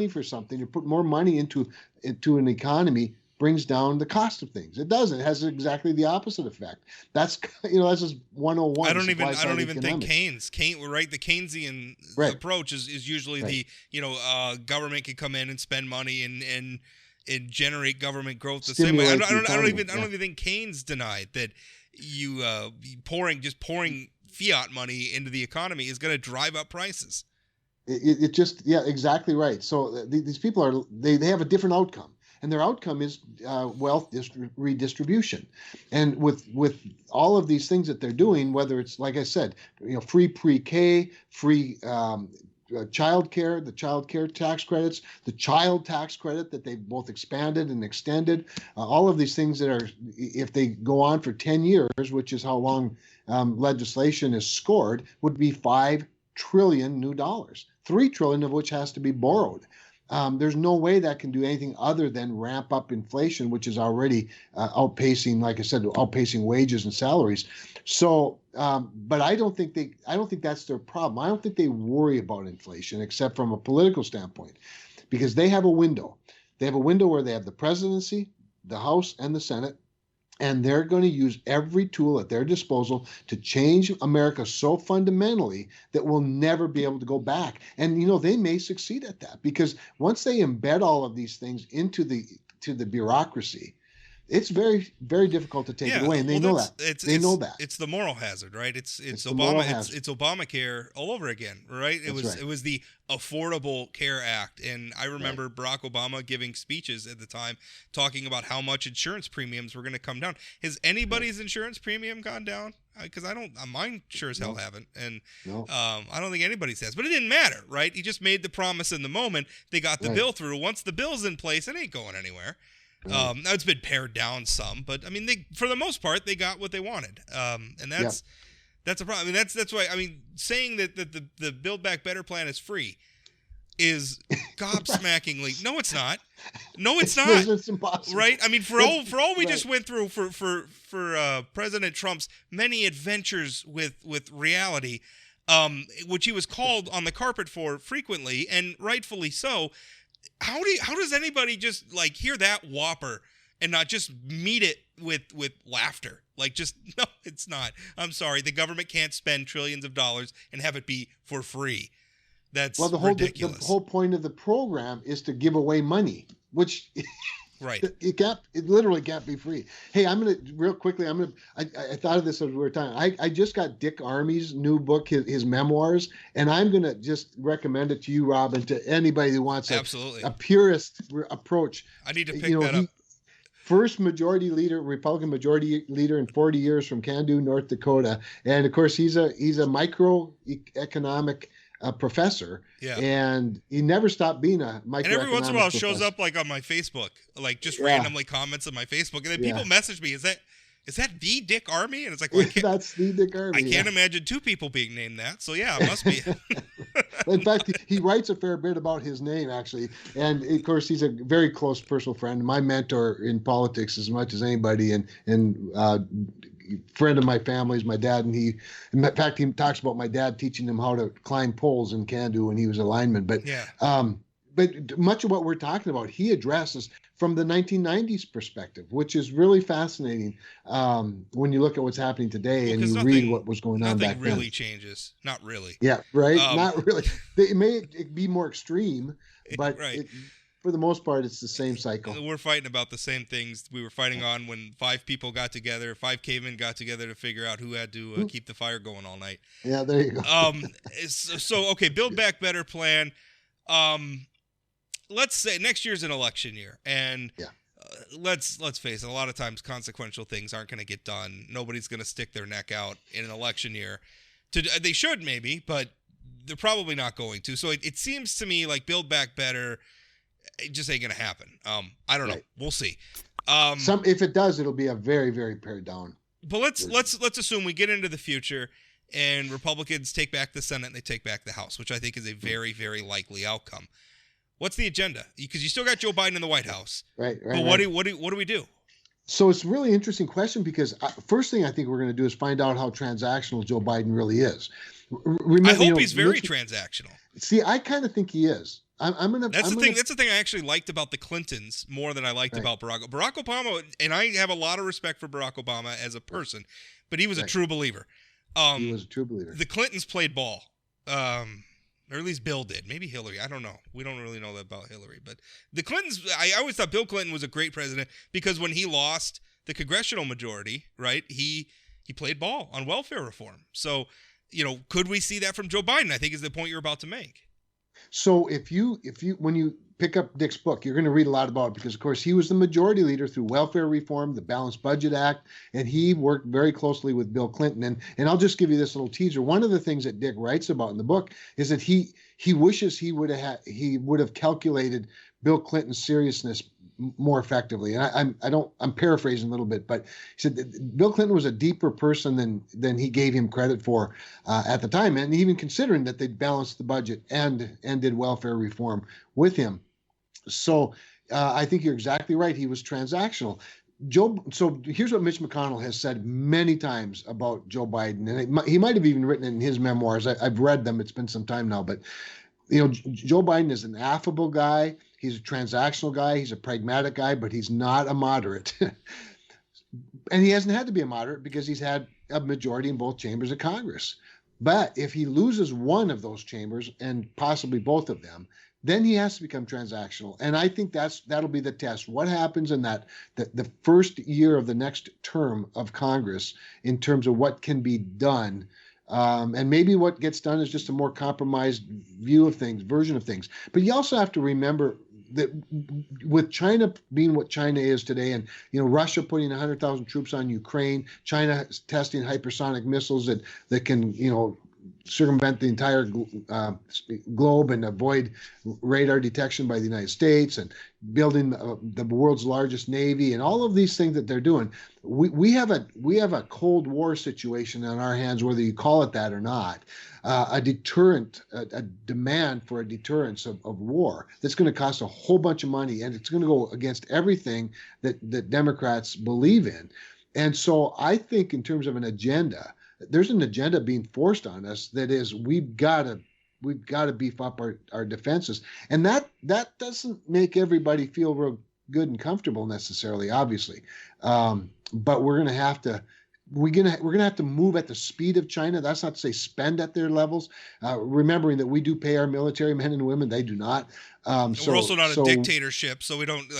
for something, or put more money into an economy brings down the cost of things. It doesn't. It has exactly the opposite effect. That's just 101. I don't even think Keynes, right? The Keynesian approach is usually the government can come in and spend money and generate government growth the same way. I don't even think Keynes denied that pouring fiat money into the economy is going to drive up prices. It just exactly right. So these people they have a different outcome. And their outcome is wealth redistribution. And with all of these things that they're doing, whether it's, like I said, free pre-K, free child care, the child care tax credits, the child tax credit that they've both expanded and extended, all of these things that are, if they go on for 10 years, which is how long legislation is scored, would be $5 trillion new dollars, $3 trillion of which has to be borrowed. There's no way that can do anything other than ramp up inflation, which is already outpacing, like I said, outpacing wages and salaries. So, but I don't think that's their problem. I don't think they worry about inflation, except from a political standpoint, because they have a window. They have a window where they have the presidency, the House, and the Senate, and they're going to use every tool at their disposal to change America so fundamentally that we'll never be able to go back. And, they may succeed at that, because once they embed all of these things into the bureaucracy, it's very, very difficult to take it away. And they know that. They know that. It's the moral hazard, right? It's Obama. It's Obamacare all over again, right? It was the Affordable Care Act. And I remember Barack Obama giving speeches at the time talking about how much insurance premiums were going to come down. Has anybody's insurance premium gone down? Because mine sure as hell haven't. And I don't think anybody's has. But it didn't matter, right? He just made the promise in the moment. They got the bill through. Once the bill's in place, it ain't going anywhere. Now it's been pared down some, but I mean, for the most part, they got what they wanted, and that's a problem. I mean, that's why. I mean, saying that the Build Back Better plan is free is gobsmackingly no, it's not. No, it's not. It's impossible, right? I mean, for all we just went through for President Trump's many adventures with reality, which he was called on the carpet for frequently, and rightfully so. How does anybody just hear that whopper and not just meet it with laughter? No, it's not. I'm sorry. The government can't spend trillions of dollars and have it be for free. That's ridiculous. The whole point of the program is to give away money, which right. It literally can't be free. Hey, I'm gonna real quickly. I thought of this as we were talking. I just got Dick Armey's new book, his memoirs, and I'm gonna just recommend it to you, Rob, and to anybody who wants a purist approach. I need to pick that up. First Republican majority leader in 40 years from Candu, North Dakota, and of course he's a microeconomic professor, and he never stopped being a microeconomics. And every once in a while shows up on my Facebook, just randomly comments on my Facebook, and then people message me, is that the Dick Armey? And it's like, well, that's the Dick Armey. I can't imagine two people being named that, so it must be. In fact, he writes a fair bit about his name, actually, and of course he's a very close personal friend, my mentor in politics as much as anybody, and friend of my family's my dad, and he talks about my dad teaching him how to climb poles in Candu when he was a lineman. But but much of what we're talking about, he addresses from the 1990s perspective, which is really fascinating when you look at what's happening today and you read what was going on back then. Nothing really changes. Not really. Yeah, right. Not really. It may be more extreme, but for the most part, it's the same cycle. We're fighting about the same things we were fighting on when five cavemen got together to figure out who had to keep the fire going all night. Yeah, there you go. Okay, Build Back Better plan. Let's say next year's an election year, and let's face it, a lot of times consequential things aren't going to get done. Nobody's going to stick their neck out in an election year. They should maybe, but they're probably not going to. So it seems to me like Build Back Better, it just ain't going to happen. I don't know. We'll see. If it does, it'll be a very, very pared down. But let's assume we get into the future and Republicans take back the Senate and they take back the House, which I think is a very, very likely outcome. What's the agenda? Because you still got Joe Biden in the White House. Right. But what do we do? So it's a really interesting question, because first thing I think we're going to do is find out how transactional Joe Biden really is. I hope he's very transactional. See, I kind of think he is. That's the thing I actually liked about the Clintons more than I liked about Barack Obama. And I have a lot of respect for Barack Obama as a person, but he was a true believer. He was a true believer. The Clintons played ball. Or at least Bill did. Maybe Hillary. I don't know. We don't really know that about Hillary. But the Clintons, I always thought Bill Clinton was a great president because when he lost the congressional majority, right, he played ball on welfare reform. So, could we see that from Joe Biden, I think is the point you're about to make. So when you pick up Dick's book, you're going to read a lot about it because, of course, he was the majority leader through welfare reform, the Balanced Budget Act, and he worked very closely with Bill Clinton. And I'll just give you this little teaser. One of the things that Dick writes about in the book is that he wishes he would have calculated Bill Clinton's seriousness more effectively. And I'm paraphrasing a little bit, but he said that Bill Clinton was a deeper person than he gave him credit for at the time, and even considering that they balanced the budget and did welfare reform with him. So I think you're exactly right. He was transactional. So here's what Mitch McConnell has said many times about Joe Biden, and he might have even written it in his memoirs. I've read them. It's been some time now, but Joe Biden is an affable guy. He's a transactional guy. He's a pragmatic guy, but he's not a moderate. And he hasn't had to be a moderate because he's had a majority in both chambers of Congress. But if he loses one of those chambers, and possibly both of them, then he has to become transactional. And I think that'll be the test. What happens in the first year of the next term of Congress in terms of what can be done. And maybe what gets done is just a more compromised version of things. But you also have to remember that with China being what China is today, and Russia putting 100,000 troops on Ukraine, China testing hypersonic missiles that can circumvent the entire globe and avoid radar detection by the United States, and building the world's largest navy, and all of these things that they're doing. We have a Cold War situation on our hands, whether you call it that or not. A deterrent, a demand for a deterrence of war that's going to cost a whole bunch of money, and it's going to go against everything that Democrats believe in. And so I think in terms of an agenda, there's an agenda being forced on us that is we've got to beef up our defenses, and that doesn't make everybody feel real good and comfortable necessarily, obviously, but we're gonna have to move at the speed of China. That's not to say spend at their levels, remembering that we do pay our military men and women; they do not. We're also not a dictatorship, so we don't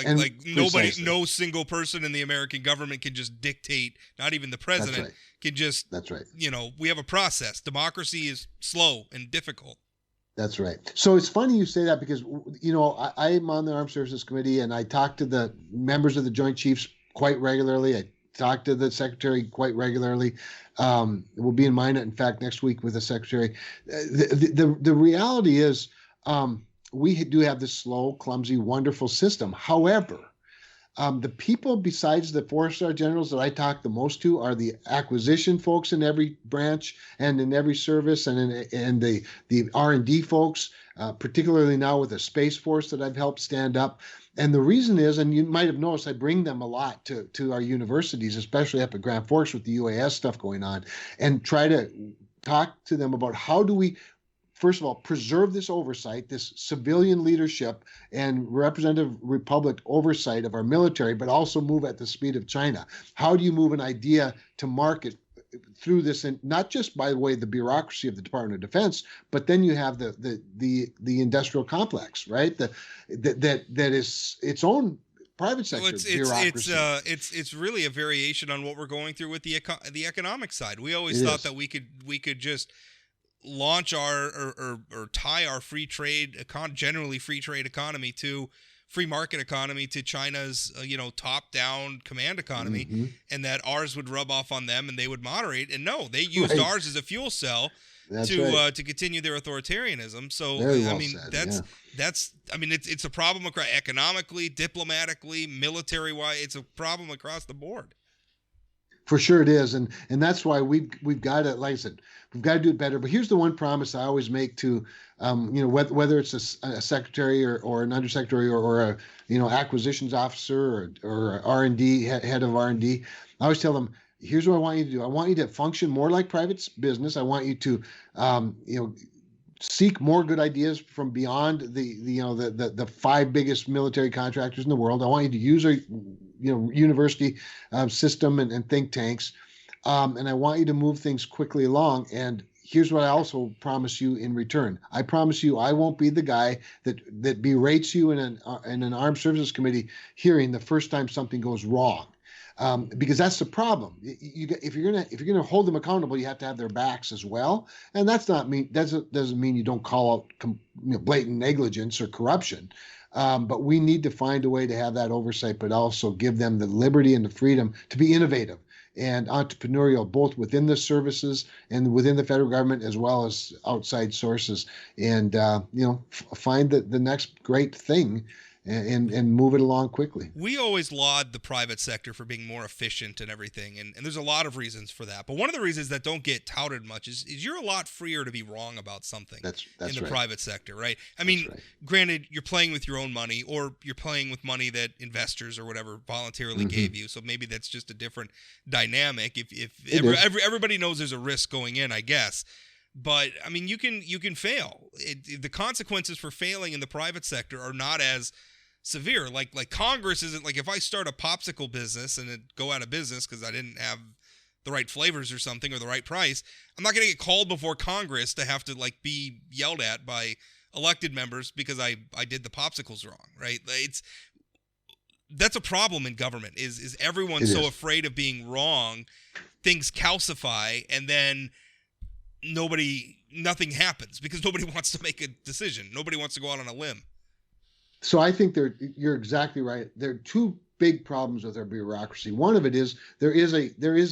no single person in the American government can just dictate. Not even the president can just. That's right. We have a process. Democracy is slow and difficult. That's right. So it's funny you say that because I'm on the Armed Services Committee, and I talk to the members of the Joint Chiefs quite regularly. I talk to the Secretary quite regularly. We'll be in Minot, in fact, next week with the Secretary. The reality is we do have this slow, clumsy, wonderful system. However, the people besides the 4-star generals that I talk the most to are the acquisition folks in every branch and in every service, and the R&D folks, particularly now with the Space Force that I've helped stand up. And the reason is, and you might have noticed, I bring them a lot to our universities, especially up at Grand Forks with the UAS stuff going on, and try to talk to them about how do we, first of all, preserve this oversight, this civilian leadership and representative republic oversight of our military, but also move at the speed of China. How do you move an idea to market through this, and not just by the way the bureaucracy of the Department of Defense, but then you have the industrial complex, right? That is its own private sector bureaucracy. It's really a variation on what we're going through with the economic side. We always thought that we could just launch or tie our free trade generally free trade economy to free market economy, to China's top down command economy, and that ours would rub off on them and they would moderate. And no, they used ours as a fuel cell to continue their authoritarianism. So it's a problem economically, diplomatically, military wise. It's a problem across the board. For sure it is, and that's why we've got to, like I said, we've got to do it better. But here's the one promise I always make to, whether it's a secretary or an undersecretary or a acquisitions officer or R&D head of R&D. I always tell them, here's what I want you to do. I want you to function more like private business. I want you to, seek more good ideas from beyond the 5 biggest military contractors in the world. I want you to use our university system and think tanks, and I want you to move things quickly along. And here's what I also promise you in return. I promise you I won't be the guy that berates you in an Armed Services Committee hearing the first time something goes wrong. because that's the problem. If you're gonna hold them accountable, you have to have their backs as well, and doesn't mean you don't call out blatant negligence or corruption. But we need to find a way to have that oversight, but also give them the liberty and the freedom to be innovative and entrepreneurial, both within the services and within the federal government, as well as outside sources, and find the next great thing and move it along quickly. We always laud the private sector for being more efficient and everything, and there's a lot of reasons for that. But one of the reasons that don't get touted much is you're a lot freer to be wrong about something that's in the right. private sector, right? I mean, right. Granted, you're playing with your own money, or you're playing with money that investors or whatever voluntarily gave you, so maybe that's just a different dynamic. If everybody knows there's a risk going in, I guess. But I mean, you can fail. The consequences for failing in the private sector are not as severe. Like Congress isn't like, if I start a popsicle business and it go out of business because I didn't have the right flavors or something or the right price, I'm not going to get called before Congress to have to be yelled at by elected members because I did the popsicles wrong, right? That's a problem in government. Is everyone so afraid of being wrong, things calcify, and then nothing happens because nobody wants to make a decision. Nobody wants to go out on a limb. So I think you're exactly right. There are two big problems with our bureaucracy. One of it is there is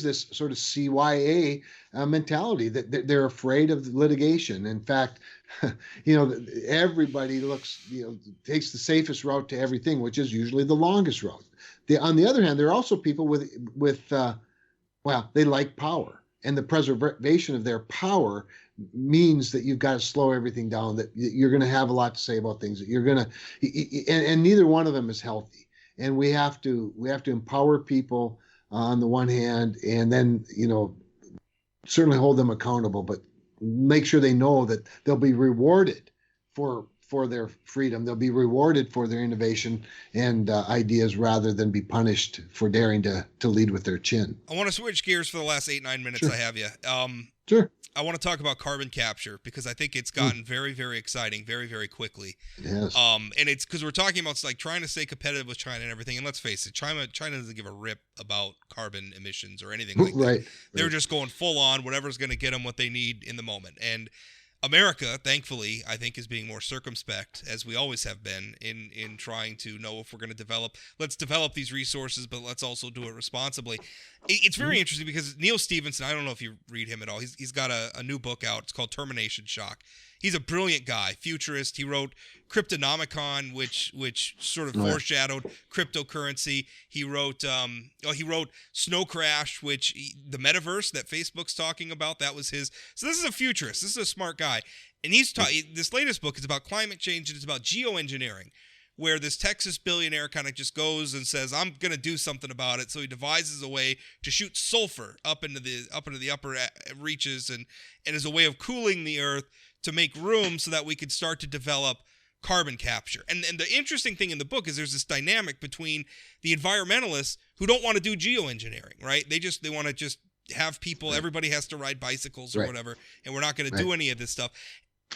this sort of CYA mentality that they're afraid of litigation. In fact, everybody takes the safest route to everything, which is usually the longest route. On the other hand, there are also people with they like power, and the preservation of their power means that you've got to slow everything down, that you're going to have a lot to say about things, that you're going to, and neither one of them is healthy. And we have to empower people on the one hand, and then, certainly hold them accountable, but make sure they know that they'll be rewarded for their freedom. They'll be rewarded for their innovation and ideas, rather than be punished for daring to lead with their chin. I want to switch gears for the last 8-9 minutes. Sure. I have you. Sure. I want to talk about carbon capture because I think it's gotten very, very exciting very, very quickly. Yes. And it's because we're talking about trying to stay competitive with China and everything. And let's face it, China doesn't give a rip about carbon emissions or anything like that. Right. They're just going full on, whatever's going to get them what they need in the moment. And America, thankfully, I think, is being more circumspect, as we always have been, in trying to know if we're going to let's develop these resources, but let's also do it responsibly. It's very interesting because Neil Stephenson, I don't know if you read him at all, he's got a new book out. It's called Termination Shock. He's a brilliant guy, futurist. He wrote Cryptonomicon, which sort of foreshadowed cryptocurrency. He wrote Snow Crash, the metaverse that Facebook's talking about, that was his. So this is a futurist. This is a smart guy. And this latest book is about climate change, and it's about geoengineering, where this Texas billionaire kind of just goes and says, I'm going to do something about it. So he devises a way to shoot sulfur up into the upper reaches and as a way of cooling the earth to make room so that we could start to develop carbon capture. And the interesting thing in the book is there's this dynamic between the environmentalists who don't want to do geoengineering, right? They want to just have people, everybody has to ride bicycles or whatever, and we're not going to do any of this stuff.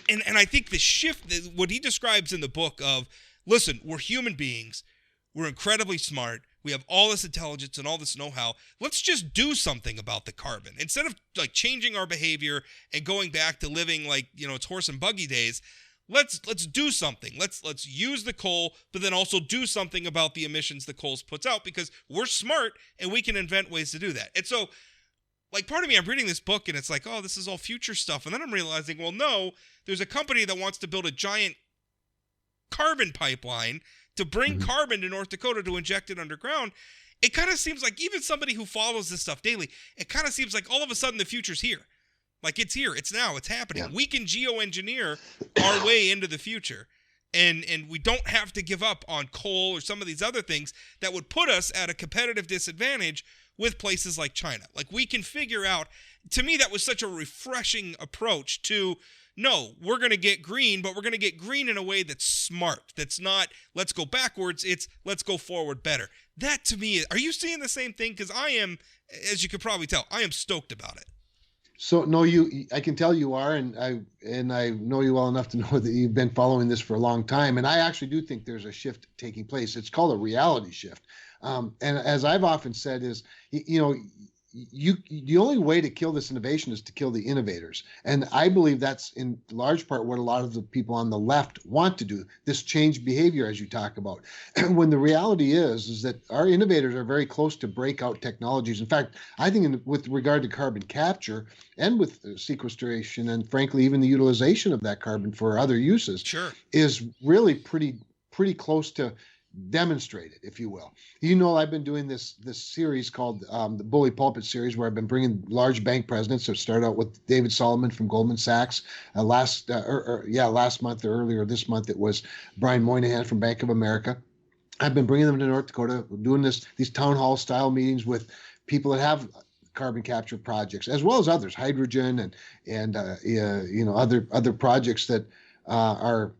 And I think the shift, what he describes in the book of, listen, we're human beings, we're incredibly smart, we have all this intelligence and all this know-how. Let's just do something about the carbon. Instead of changing our behavior and going back to living it's horse and buggy days, let's do something. Let's use the coal, but then also do something about the emissions the coal puts out, because we're smart and we can invent ways to do that. And so, part of me, I'm reading this book and it's oh, this is all future stuff. And then I'm realizing, well, no, there's a company that wants to build a giant carbon pipeline to bring carbon to North Dakota to inject it underground. It kind of seems like, even somebody who follows this stuff daily, it kind of seems like all of a sudden the future's here. It's here, it's now, it's happening. Yeah. We can geoengineer our way into the future. And we don't have to give up on coal or some of these other things that would put us at a competitive disadvantage with places like China. We can figure out, to me, that was such a refreshing approach to, no, we're going to get green, but we're going to get green in a way that's smart. That's not, let's go backwards. It's, let's go forward better. That, to me, are you seeing the same thing? Because I am, as you could probably tell, I am stoked about it. So no, I can tell you are, and I know you well enough to know that you've been following this for a long time. And I actually do think there's a shift taking place. It's called a reality shift. And as I've often said, is the only way to kill this innovation is to kill the innovators. And I believe that's in large part what a lot of the people on the left want to do, this change behavior, as you talk about. When the reality is that our innovators are very close to breakout technologies. In fact, I think with regard to carbon capture and with sequestration and frankly, even the utilization of that carbon for other uses sure. is really pretty close to demonstrated, if you will. I've been doing this series called the Bully Pulpit series, where I've been bringing large bank presidents. So start out with David Solomon from Goldman Sachs. Last month or earlier this month, it was Brian Moynihan from Bank of America. I've been bringing them to North Dakota, doing these town hall style meetings with people that have carbon capture projects, as well as others, hydrogen and other projects that are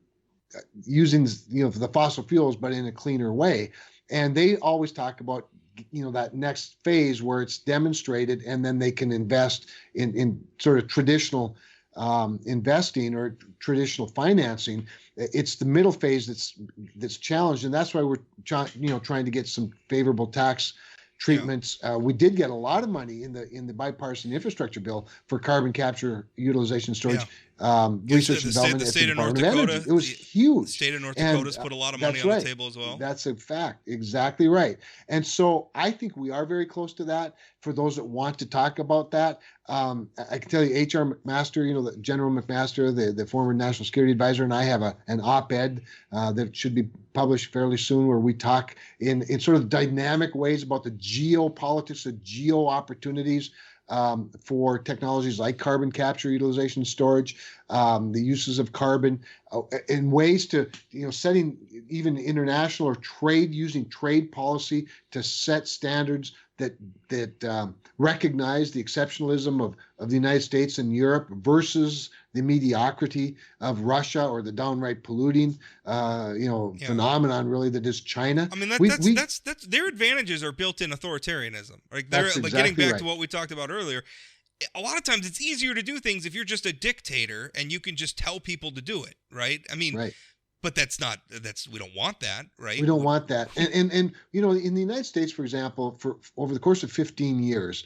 using the fossil fuels, but in a cleaner way. And they always talk about that next phase where it's demonstrated, and then they can invest in sort of traditional investing or traditional financing. It's the middle phase that's challenged, and that's why we're trying to get some favorable tax treatments. Yeah. We did get a lot of money in the bipartisan infrastructure bill for carbon capture, utilization, storage, research and development. The state of North Dakota, it was huge. The state of North Dakota's put a lot of money on the table as well. That's a fact. Exactly right. And so I think we are very close to that. For those that want to talk about that, I can tell you, H.R. McMaster, the General McMaster, the former National Security Advisor, and I have an op-ed that should be published fairly soon, where we talk in sort of dynamic ways about the geopolitics, the geo opportunities for technologies like carbon capture, utilization, storage, the uses of carbon, in ways to, setting even international or using trade policy to set standards that recognize the exceptionalism of the United States and Europe versus the mediocrity of Russia or the downright polluting, phenomenon really that is China. I mean, that's their advantages are built in authoritarianism. They're exactly getting back right. to what we talked about earlier. A lot of times it's easier to do things if you're just a dictator and you can just tell people to do it, right? I mean, right. But we don't want that, right? We don't want that. And in the United States, for example, for over the course of 15 years,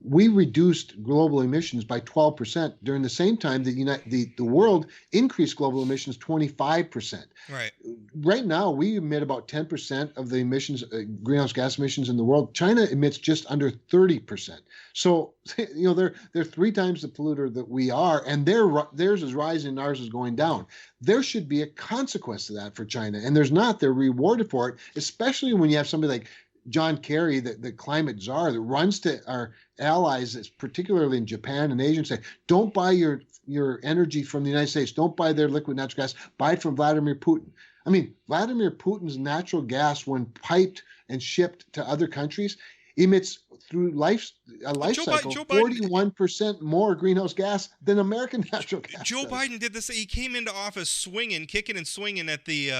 we reduced global emissions by 12%. During the same time, the world increased global emissions 25%. Right. Right now, we emit about 10% of the emissions, greenhouse gas emissions in the world. China emits just under 30%. So, they're 3 times the polluter that we are, and theirs is rising and ours is going down. There should be a consequence to that for China, and there's not. They're rewarded for it, especially when you have somebody like John Kerry, the climate czar, that runs to our allies, particularly in Japan and Asia, and say, don't buy your energy from the United States. Don't buy their liquid natural gas. Buy it from Vladimir Putin. I mean, Vladimir Putin's natural gas, when piped and shipped to other countries, emits through a life cycle 41% more greenhouse gas than American natural gas. Joe Biden did this. He came into office kicking and swinging at the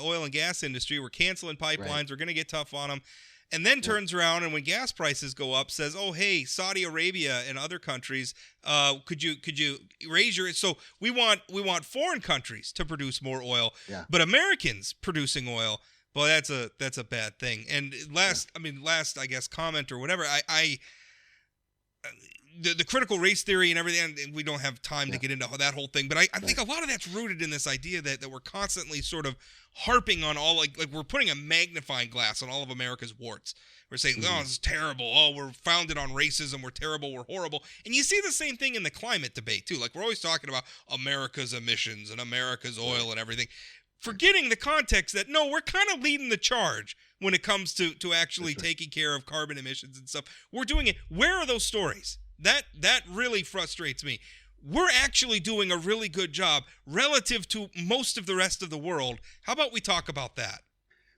oil and gas industry. We're canceling pipelines. Right. We're going to get tough on them. And then turns around and when gas prices go up, says, "Oh, hey, Saudi Arabia and other countries, could you raise your?" So we want foreign countries to produce more oil, but Americans producing oil, well, that's a bad thing. And last I guess comment or whatever, the critical race theory and everything, and we don't have time to get into that whole thing, but I think a lot of that's rooted in this idea that we're constantly sort of harping on all, like we're putting a magnifying glass on all of America's warts. We're saying, oh, this is terrible. Oh, we're founded on racism. We're terrible. We're horrible. And you see the same thing in the climate debate, too. Like, we're always talking about America's emissions and America's oil and everything, forgetting the context that, no, we're kind of leading the charge when it comes to actually taking care of carbon emissions and stuff. We're doing it. Where are those stories? That really frustrates me. We're actually doing a really good job relative to most of the rest of the world. How about we talk about that?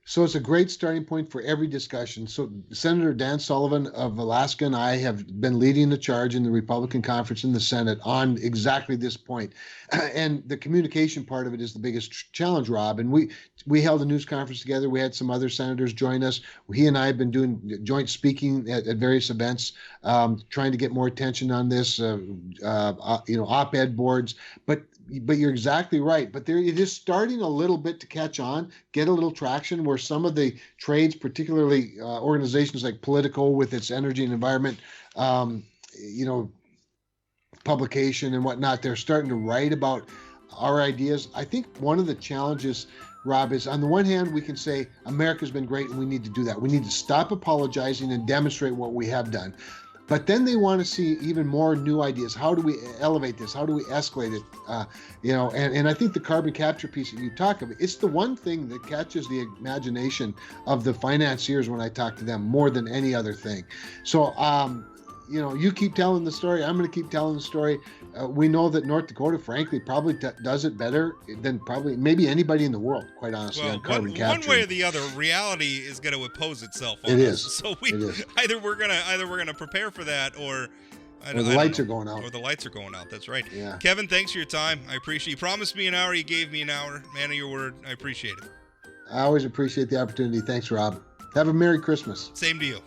So it's a great starting point for every discussion. So Senator Dan Sullivan of Alaska and I have been leading the charge in the Republican conference in the Senate on exactly this point. And the communication part of it is the biggest challenge, Rob. And we held a news conference together. We had some other senators join us. He and I have been doing joint speaking at various events, trying to get more attention on this, op-ed boards. But you're exactly right. But it is starting a little bit to catch on, get a little traction where some of the trades, particularly organizations like Politico with its energy and environment, publication and whatnot, they're starting to write about our ideas. I think one of the challenges, Rob, is on the one hand, we can say America's been great and we need to do that. We need to stop apologizing and demonstrate what we have done. But then they want to see even more new ideas. How do we elevate this? How do we escalate it? And I think the carbon capture piece that you talk about, it's the one thing that catches the imagination of the financiers when I talk to them more than any other thing. So, you keep telling the story. I'm going to keep telling the story. We know that North Dakota, frankly, probably does it better than maybe anybody in the world, quite honestly, on carbon capture. One way or the other, reality is going to oppose itself on it us. Is. So either we're gonna prepare for that, or the lights are going out. Or the lights are going out. That's right. Yeah. Kevin, thanks for your time. I appreciate. You promised me an hour. You gave me an hour. Man of your word. I appreciate it. I always appreciate the opportunity. Thanks, Rob. Have a Merry Christmas. Same to you.